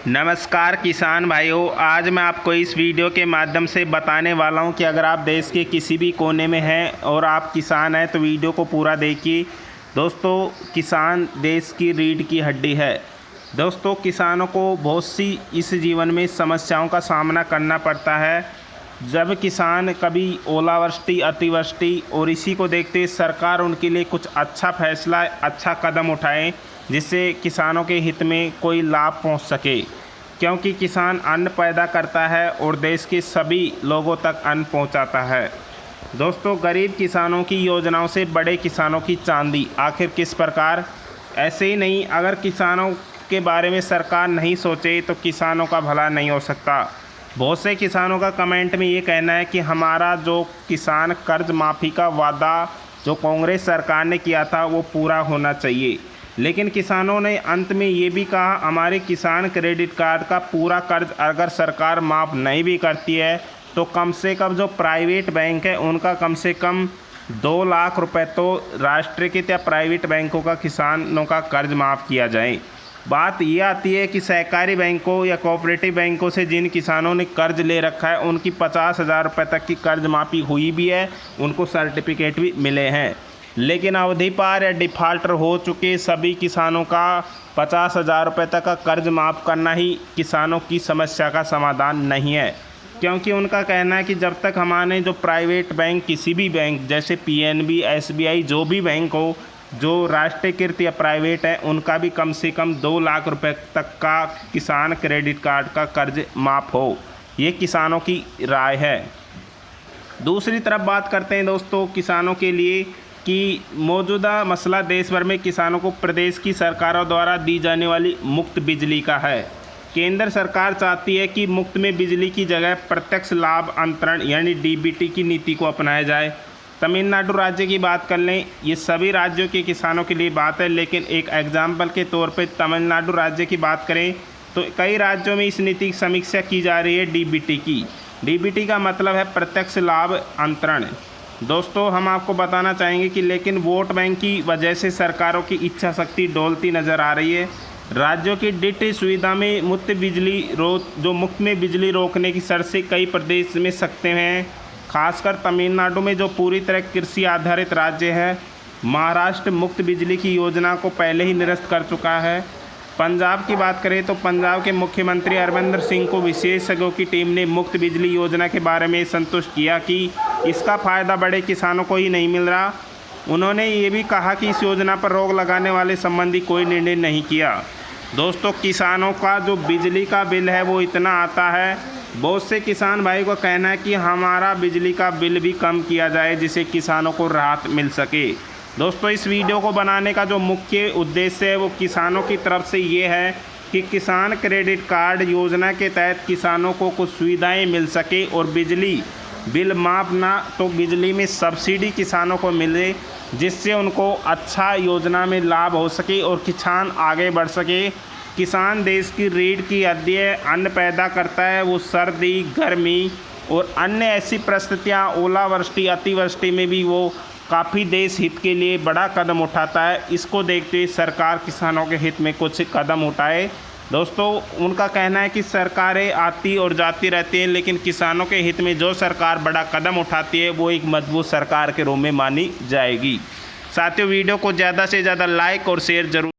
नमस्कार किसान भाइयों, आज मैं आपको इस वीडियो के माध्यम से बताने वाला हूं कि अगर आप देश के किसी भी कोने में हैं और आप किसान हैं तो वीडियो को पूरा देखिए। दोस्तों, किसान देश की रीढ़ की हड्डी है। दोस्तों, किसानों को बहुत सी इस जीवन में समस्याओं का सामना करना पड़ता है। जब किसान कभी ओलावृष्टि, अतिवृष्टि और इसी को देखते हुए सरकार उनके लिए कुछ अच्छा फैसला, अच्छा कदम उठाए जिससे किसानों के हित में कोई लाभ पहुंच सके, क्योंकि किसान अन्न पैदा करता है और देश के सभी लोगों तक अन्न पहुंचाता है। दोस्तों, गरीब किसानों की योजनाओं से बड़े किसानों की चांदी आखिर किस प्रकार। ऐसे ही नहीं, अगर किसानों के बारे में सरकार नहीं सोचे तो किसानों का भला नहीं हो सकता। बहुत से किसानों का कमेंट में ये कहना है कि हमारा जो किसान कर्ज माफ़ी का वादा जो कांग्रेस सरकार ने किया था वो पूरा होना चाहिए, लेकिन किसानों ने अंत में ये भी कहा हमारे किसान क्रेडिट कार्ड का पूरा कर्ज अगर सरकार माफ़ नहीं भी करती है तो कम से कम जो प्राइवेट बैंक है उनका कम से कम 2 लाख रुपए तो राष्ट्रीयकृत या प्राइवेट बैंकों का किसानों का कर्ज माफ़ किया जाए। बात ये आती है कि सहकारी बैंकों या कोऑपरेटिव बैंकों से जिन किसानों ने कर्ज ले रखा है उनकी 50,000 रुपये तक की कर्ज माफ़ी हुई भी है, उनको सर्टिफिकेट भी मिले हैं। लेकिन अवधि पार या डिफ़ाल्टर हो चुके सभी किसानों का 50,000 रुपये तक का कर्ज माफ़ करना ही किसानों की समस्या का समाधान नहीं है, क्योंकि उनका कहना है कि जब तक हमारे जो प्राइवेट बैंक, किसी भी बैंक जैसे PNB, SBI, जो भी बैंक हो जो राष्ट्रीयकृत या प्राइवेट है, उनका भी कम से कम 2 लाख रुपए तक का किसान क्रेडिट कार्ड का कर्ज माफ़ हो, ये किसानों की राय है। दूसरी तरफ बात करते हैं दोस्तों किसानों के लिए कि मौजूदा मसला देश भर में किसानों को प्रदेश की सरकारों द्वारा दी जाने वाली मुफ्त बिजली का है। केंद्र सरकार चाहती है कि मुफ्त में बिजली की जगह प्रत्यक्ष लाभ अंतरण यानी DBT की नीति को अपनाया जाए। तमिलनाडु राज्य की बात कर लें, ये सभी राज्यों के किसानों के लिए बात है, लेकिन एक एग्जाम्पल के तौर पे तमिलनाडु राज्य की बात करें तो कई राज्यों में इस नीति की समीक्षा की जा रही है DBT की। DBT का मतलब है प्रत्यक्ष लाभ अंतरण। दोस्तों, हम आपको बताना चाहेंगे कि लेकिन वोट बैंक की वजह से सरकारों की इच्छा शक्ति डोलती नज़र आ रही है। राज्यों की DIT सुविधा में मुफ्त में बिजली रोकने की शर्त से कई प्रदेश में सकते हैं, खासकर तमिलनाडु में जो पूरी तरह कृषि आधारित राज्य है। महाराष्ट्र मुफ्त बिजली की योजना को पहले ही निरस्त कर चुका है। पंजाब की बात करें तो पंजाब के मुख्यमंत्री अमरिंदर सिंह को विशेषज्ञों की टीम ने मुफ्त बिजली योजना के बारे में संतुष्ट किया कि इसका फ़ायदा बड़े किसानों को ही नहीं मिल रहा। उन्होंने ये भी कहा कि इस योजना पर रोक लगाने वाले संबंधी कोई निर्णय नहीं किया। दोस्तों, किसानों का जो बिजली का बिल है वो इतना आता है, बहुत से किसान भाई को कहना है कि हमारा बिजली का बिल भी कम किया जाए जिससे किसानों को राहत मिल सके। दोस्तों, इस वीडियो को बनाने का जो मुख्य उद्देश्य है वो किसानों की तरफ से ये है कि किसान क्रेडिट कार्ड योजना के तहत किसानों को कुछ सुविधाएं मिल सके और बिजली बिल माफ़ ना तो बिजली में सब्सिडी किसानों को मिले, जिससे उनको अच्छा योजना में लाभ हो सके और किसान आगे बढ़ सके। किसान देश की रीढ़ की हड्डी है, अन्न पैदा करता है, वो सर्दी, गर्मी और अन्य ऐसी परिस्थितियाँ, ओलावृष्टि, अतिवृष्टि में भी वो काफ़ी देश हित के लिए बड़ा कदम उठाता है। इसको देखते हुए सरकार किसानों के हित में कुछ कदम उठाए। दोस्तों, उनका कहना है कि सरकारें आती और जाती रहती हैं, लेकिन किसानों के हित में जो सरकार बड़ा कदम उठाती है वो एक मजबूत सरकार के रूप में मानी जाएगी। साथियों, वीडियो को ज़्यादा से ज़्यादा लाइक और शेयर जरूर